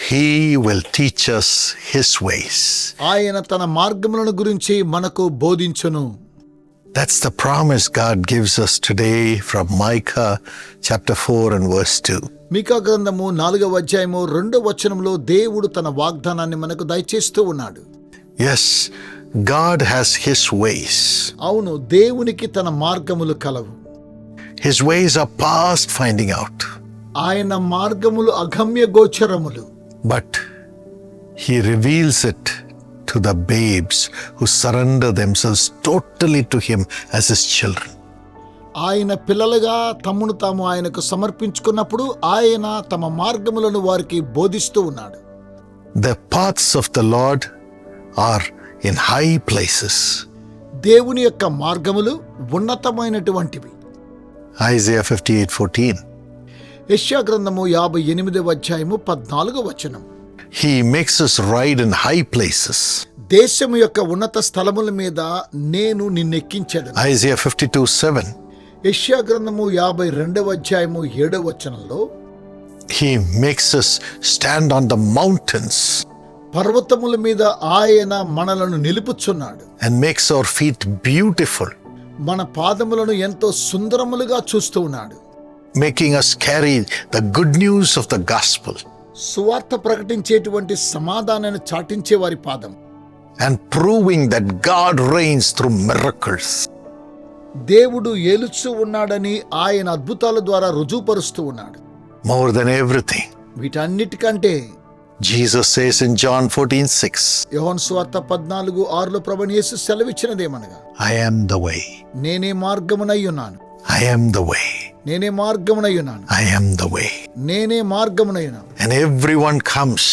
He will teach us His ways. ఆయన తన మార్గములను గురించి మనకు బోధించును. That's the promise God gives us today from Micah chapter 4 and verse 2. మీకా గ్రంథము 4వ అధ్యాయము 2వ వచనంలో దేవుడు తన వాగ్దానాన్ని మనకు దయచేస్తూ ఉన్నాడు. Yes, God has His ways. అవును, దేవునికి తన మార్గములు కలవు. His ways are past finding out. ఆయన మార్గములు అగమ్య గోచరములు. But He reveals it to the babes who surrender themselves totally to Him as His children. ఆయన పిల్లలుగా తమను తాము ఆయనకు సమర్పించుకున్నప్పుడు ఆయన తమ మార్గములను వారికి బోధిస్తూ ఉన్నాడు. The paths of the Lord are in high places. దేవుని యొక్క మార్గములు ఉన్నతమైనటువంటివి. Isaiah 58:14. యెషయా గ్రంథము 58వ అధ్యాయము 14వ వచనం. He makes us ride in high places. దేశము యొక్క ఉన్నత స్థలముల మీద నేను నిన్నెక్కించెదను. Isaiah 52:7. యెషయా గ్రంథము 52వ అధ్యాయము 7వ వచనంలో He makes us stand on the mountains పర్వతముల మీద ఆయన మనలను నిలుపుచున్నాడు. and makes our feet beautiful, మన పాదములను ఎంతో సుందరములుగా చూస్తూ ఉన్నాడు. making us carry the good news of the gospel సువార్త ప్రకటించేటువంటి సమాధానాన్ని చాటించే వారి పాదం. and proving that God reigns through miracles. దేవుడు ఏలుచూ ఉన్నాడని ఆయన అద్భుతాల ద్వారా రుజువుపరుస్తూ ఉన్నాడు. More than everything, వీటన్నిటికంటే Jesus says in John 14:6, యోహాను సువార్త 14:6లో ప్రభువైన యేసు సెలవిచ్చినదేమనగా, I am the way, నేనే మార్గమునై ఉన్నాను, I am the way, నేనే మార్గమునై ఉన్నాను, I am the way. నేనే మార్గమునై ఉన్నాను. And everyone comes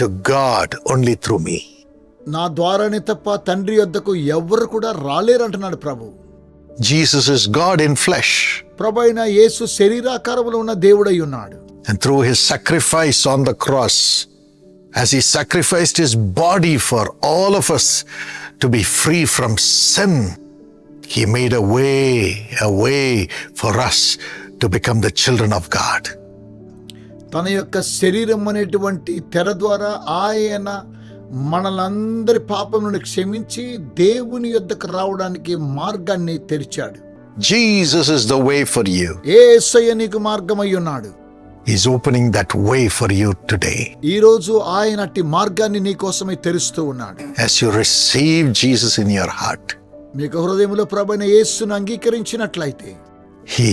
to God only through me. నా ద్వారానే తప్ప తండ్రి యొద్దకు ఎవ్వరు కూడా రాలేరంటున్నాడు ప్రభు. Jesus is God in flesh. ప్రభు అయిన యేసు శరీరాకారములో ఉన్న దేవుడై ఉన్నాడు. And through His sacrifice on the cross, as He sacrificed His body for all of us to be free from sin, He made a way for us to become the children of God. తన యొక్క శరీరం అనేటువంటి తెర ద్వారా ఆయన మనలందరి పాపం నుండి క్షమించి దేవుని యొద్దకు రావడానికి మార్గాన్ని తెరిచాడు. Jesus is the way for you. యేసయ్య నీకు మార్గమై ఉన్నాడు. He's opening that way for you today. ఈ రోజు ఆయన అట్టి మార్గాన్ని నీ కోసమే తెరుస్తూ ఉన్నాడు. As you receive Jesus in your heart, మీకు హృదయంలో ప్రభువైన యేసును అంగీకరించినట్లయితే He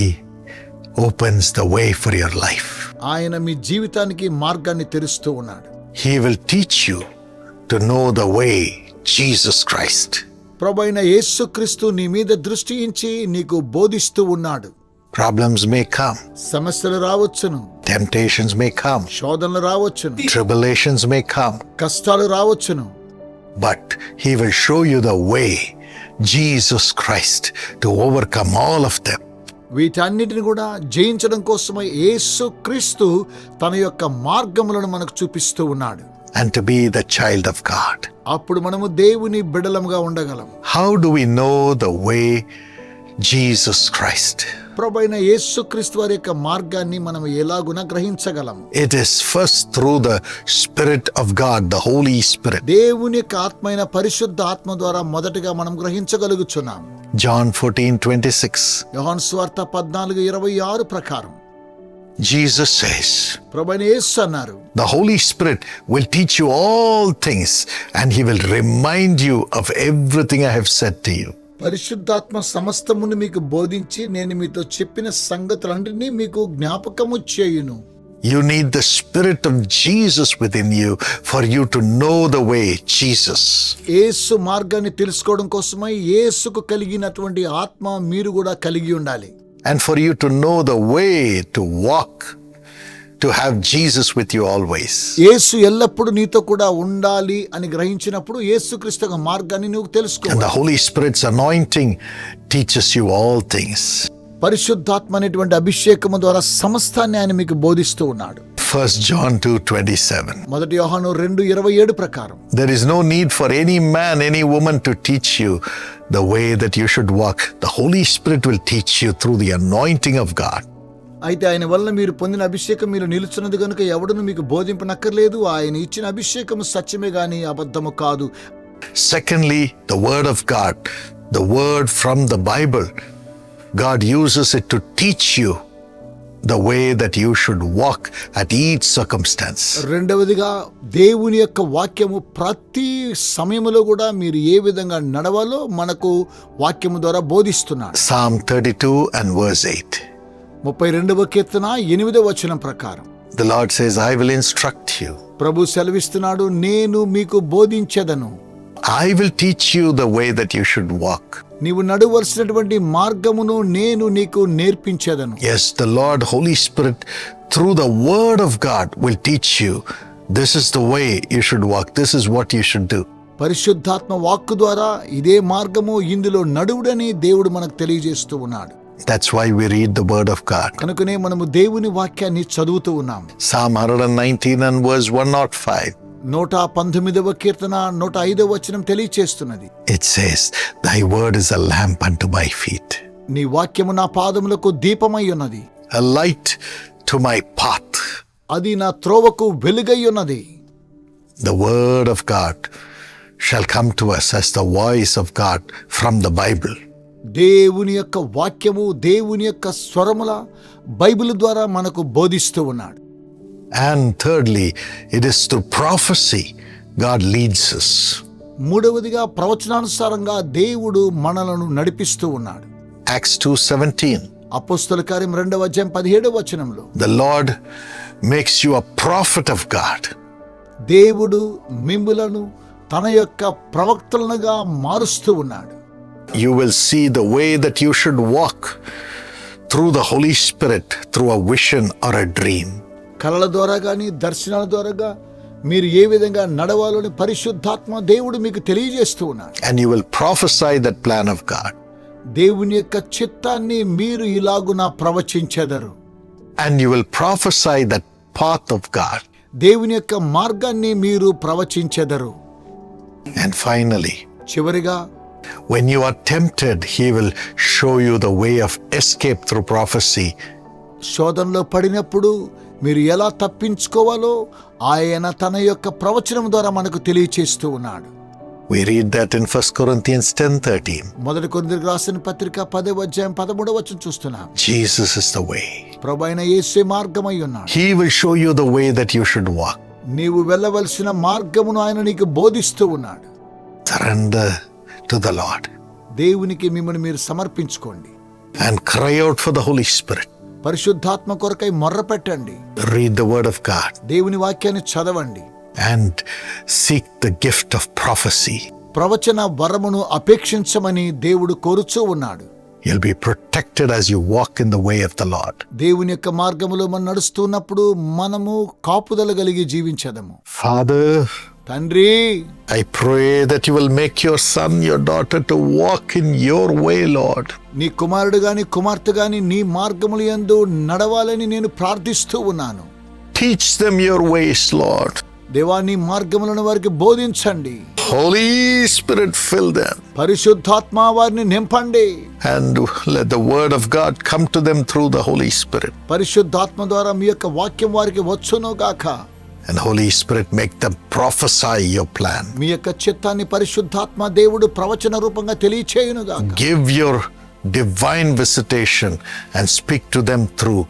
opens the way for your life. ఆయన మీ జీవితానికి మార్గాన్ని తెరుస్తూ ఉన్నాడు. He will teach you to know the way, Jesus Christ. ప్రభువైన యేసుక్రీస్తు నీ మీద దృష్టి ఉంచి నీకు బోధిస్తూ ఉన్నాడు. Problems may come, సమస్యలు రావచ్చును, temptations may come, శోధనలు రావచ్చును, tribulations may come, కష్టాలు రావచ్చును. but He will show you the way, Jesus Christ, to overcome all of them. వీటన్నిటిని కూడా జయించడం కోసమై యేసుక్రీస్తు తన యొక్క మార్గములను మనకు చూపిస్తూ ఉన్నాడు. And to be the child of God. అప్పుడు మనము దేవుని బిడ్డలముగా ఉండగలం. How do we know the way, Jesus Christ? ప్రభువైన యేసుక్రీస్తు వారి యొక్క మార్గాన్ని మనం ఎలాగున గ్రహించగలం? It is first through the Spirit of God, the Holy Spirit. దేవుని యొక్క ఆత్మైన పరిశుద్ధ ఆత్మ ద్వారా మొదటగా మనం గ్రహించగలుగుచున్నాం. John 14:26. యోహాను సువార్త 14:26 ప్రకారం Jesus says, ప్రభువైన యేసు అన్నారు, the Holy Spirit will teach you all things and He will remind you of everything I have said to you. పరిశుద్ధాత్మ సమస్తమును మీకు బోధించి నేను మీతో చెప్పిన సంగతులన్నిటినీ మీకు జ్ఞాపకము చేయును. You need the Spirit of Jesus within you for you to know the way, Jesus. యేసు మార్గాన్ని తెలుసుకోవడం కోసమై యేసుకు కలిగినటువంటి ఆత్మ మీరు కూడా కలిగి ఉండాలి. And for you to know the way to walk, to have Jesus with you always. యేసు ఎల్లప్పుడూ నీతో కూడా ఉండాలి అని గ్రహించినప్పుడు యేసుక్రీస్తు యొక్క మార్గాన్ని నువ్వు తెలుసుకోవాలి. And the Holy Spirit's anointing teaches you all things. పరిశుద్ధాత్మ అనేటువంటి అభిషేకము ద్వారా సమస్తాన్ని ఆయన మీకు బోధిస్తూ ఉన్నాడు. 1 John 2:27. మొదటి యోహాను 2:27 ప్రకారం There is no need for any man, any woman to teach you the way that you should walk. The Holy Spirit will teach you through the anointing of God. అయితే ఆయన వలన మీరు పొందిన అభిషేకం మీరు నిలుచున్నది కనుక ఎవడును మీకు బోధింపనక్కర్లేదు. ఆయన ఇచ్చిన అభిషేకం సత్యమే గాని అబద్ధము కాదు. Secondly, the word of God, the word from the Bible, God uses it to teach you the way that you should walk at each circumstance. రెండవదిగా దేవుని యొక్క వాక్యము ప్రతి సమయంలో కూడా మీరు ఏ విధంగా నడవాలో మనకు వాక్యము ద్వారా బోధిస్తున్నాడు. Psalm 32 and verse 8. 32వ కీర్తన 8వ వచనం ప్రకారం The Lord says, I will instruct you. ప్రభు సెలవిస్తున్నాడు, నేను మీకు బోధించెదను. I will teach you the way that you should walk. నీవు నడవలసినటువంటి మార్గమును నేను నీకు నేర్పించెదను. Yes, the Lord, Holy Spirit, through the word of God will teach you. This is the way you should walk. This is what you should do. పరిశుద్ధాత్మ వాక్కు ద్వారా ఇదే మార్గము, ఇందులో నడువుడని దేవుడు మనకు తెలియజేస్తూ ఉన్నాడు. That's why we read the word of God. కనుకనే మనము దేవుని వాక్యాన్ని చదువుతూ ఉన్నాం. Psalm 119 and verse 105. 119వ కీర్తన 105వ వచనం తెలియచేస్తున్నది. It says, Thy word is a lamp unto my feet, నీ వాక్యము నా పాదములకు దీపమై ఉన్నది, a light to my path. అది నా త్రోవకు వెలుగై ఉన్నది. The word of God shall come to us as the voice of God from the Bible. దేవుని యొక్క వాక్యము, దేవుని యొక్క స్వరముల బైబిల్ ద్వారా మనకు బోధిస్తూ ఉన్నాడు. And thirdly, it is through prophecy God leads us. మూడవదిగా ప్రవచనానుసారంగా దేవుడు మనలను నడిపిస్తూ ఉన్నాడు. Acts 2:17. అపోస్తల కార్యం 2వ అధ్యాయం 17వ వచనంలో The Lord makes you a prophet of God. దేవుడు మిమ్ములను తన యొక్క ప్రవక్తలుగా మారుస్తూ ఉన్నాడు. You will see the way that you should walk through the Holy Spirit, through a vision or a dream. కలల ద్వారా గాని దర్శనాల ద్వారా మీరు ఏ విధంగా నడవాలని పరిశుద్ధాత్మ దేవుడు మీకు తెలియజేస్తూ ఉన్నాడు. And you will prophesy that plan of God. దేవుని యొక్క చిత్తాన్ని మీరు ఇలాగున ప్రవచించెదరు. And you will prophesy that path of God. దేవుని యొక్క మార్గాన్ని మీరు ప్రవచించెదరు. And finally, చివరిగా when you are tempted, He will show you the way of escape through prophecy. శోధనలో పడినప్పుడు మీరు ఎలా తప్పించుకోవాలో ఆయన తన యొక్క ప్రవచనం ద్వారా మనకు తెలియచేస్తూ ఉన్నాడు. We read that in 1 Corinthians 10:13. మొదటి కొరింథీయులకు రాసిన పత్రిక 10వ అధ్యాయం 13వ వచనం చూస్తున్నాం. Jesus is the way. ప్రభువైన యేసే మార్గమై ఉన్నాడు. He will show you the way that you should walk. నీవు వెళ్ళవలసిన మార్గమును ఆయన నీకు బోధిస్తూ ఉన్నాడు. Surrender to the Lord దేవునికి మిమ్మల్ని మీరు సమర్పించుకోండి. and cry out for the Holy Spirit. పరిశుద్ధాత్మ కొరకై మొర్ర పెట్టండి. Read the word of God దేవుని వాక్యాన్ని చదవండి. and seek the gift of prophecy. ప్రవచన వరమును అపేక్షించమని దేవుడు కోరుచూ ఉన్నాడు. You'll be protected as you walk in the way of the Lord. దేవుని యొక్క మార్గములో మనం నడుస్తున్నప్పుడు మనము కాపుదల కలిగి జీవించదము. Father, తండ్రి, I pray that you will make your son, your daughter to walk in your way, Lord. నీ కుమారుడు గాని కుమార్తె గాని నీ మార్గముల యందు నడవాలని నేను ప్రార్థిస్తూ ఉన్నాను. Teach them your ways, Lord. దేవా, నీ మార్గములను వారికి బోధించండి. Holy Spirit, fill them. పరిశుద్ధాత్మ వారిని నింపండి. And let the word of God come to them through the Holy Spirit. పరిశుద్ధాత్మ ద్వారా మీ యొక్క వాక్యం వారికి వచ్చును గాక. And Holy Spirit, make them prophesy your plan. మీ యొక్క చిత్తాన్ని పరిశుద్ధాత్మ దేవుడు ప్రవచన రూపంగా తెలియచేయును గాక. Give your divine visitation and speak to them through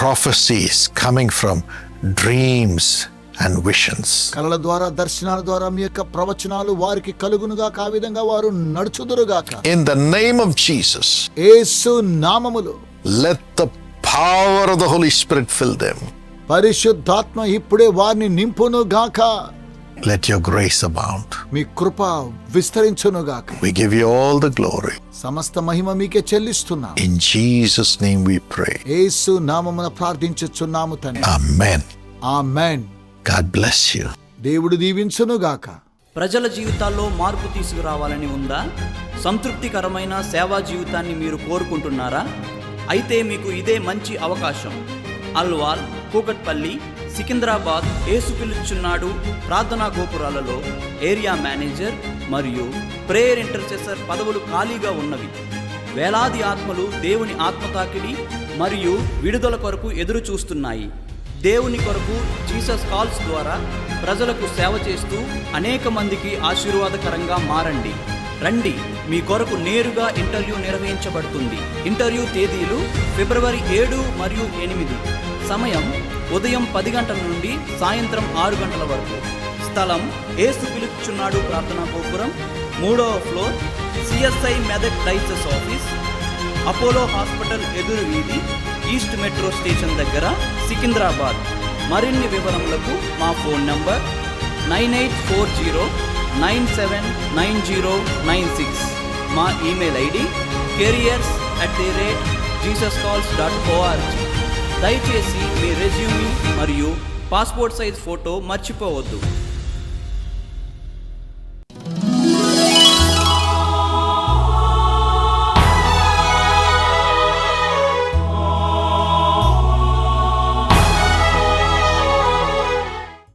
prophecies coming from dreams and visions. కలల ద్వారా దర్శనాల ద్వారా మీ యొక్క ప్రవచనాలు వారికి కలుగునుగాక. ఆ విధంగా వారు నడుచుదురుగాక. In the name of Jesus, యేసు నామములో let the power of the Holy Spirit fill them. పరిశుద్ధాత్మ ఇప్పుడే వారిని నింపును గాక. Let your grace abound. మీ కృప విస్తరించును గాక. We give you all the glory. సమస్త మహిమ మీకే చెల్లిస్తున్నాం. In Jesus' name we pray. యేసు నామమున ప్రార్థించుచున్నాము తండ్రి. Amen. Amen. God bless you. దేవుడు దీవించును గాక. ప్రజల జీవితాల్లో మార్పు తీసుకురావాలని ఉందా? సంతృప్తికరమైన సేవా జీవితాన్ని మీరు కోరుకుంటున్నారా? అయితే మీకు ఇదే మంచి అవకాశం. అల్వాల్, కూకట్పల్లి, సికింద్రాబాద్, యేసు పిలుచున్నాడు ప్రార్థనా గోపురాలలో ఏరియా మేనేజర్ మరియు ప్రేయర్ ఇంటర్సెసర్ పదవులు ఖాళీగా ఉన్నవి. వేలాది ఆత్మలు దేవుని ఆత్మతాకిడి మరియు విడుదల కొరకు ఎదురు చూస్తున్నాయి. దేవుని కొరకు జీసస్ కాల్స్ ద్వారా ప్రజలకు సేవ చేస్తూ అనేక మందికి ఆశీర్వాదకరంగా మారండి. రండి, మీ కొరకు నేరుగా ఇంటర్వ్యూ నిర్వహించబడుతుంది. ఇంటర్వ్యూ తేదీలు ఫిబ్రవరి 7 మరియు 8. సమయం ఉదయం 10 గంటల నుండి సాయంత్రం 6 గంటల వరకు. స్థలం యేసు పిలుచుచున్నాడు ప్రార్థనా గోపురం, 3వ floor, CSI Medak dices office, Apollo hospital ఎదురు వీధి, ఈస్ట్ మెట్రో స్టేషన్ దగ్గర, సికింద్రాబాద్. మరిన్ని వివరములకు మా ఫోన్ నంబర్ 9840979096. మా ఈమెయిల్ ఐడి careers@jesuscalls.org. దయచేసి మీ రెజ్యూమ్ మరియు పాస్పోర్ట్ సైజ్ ఫోటో మర్చిపోవద్దు.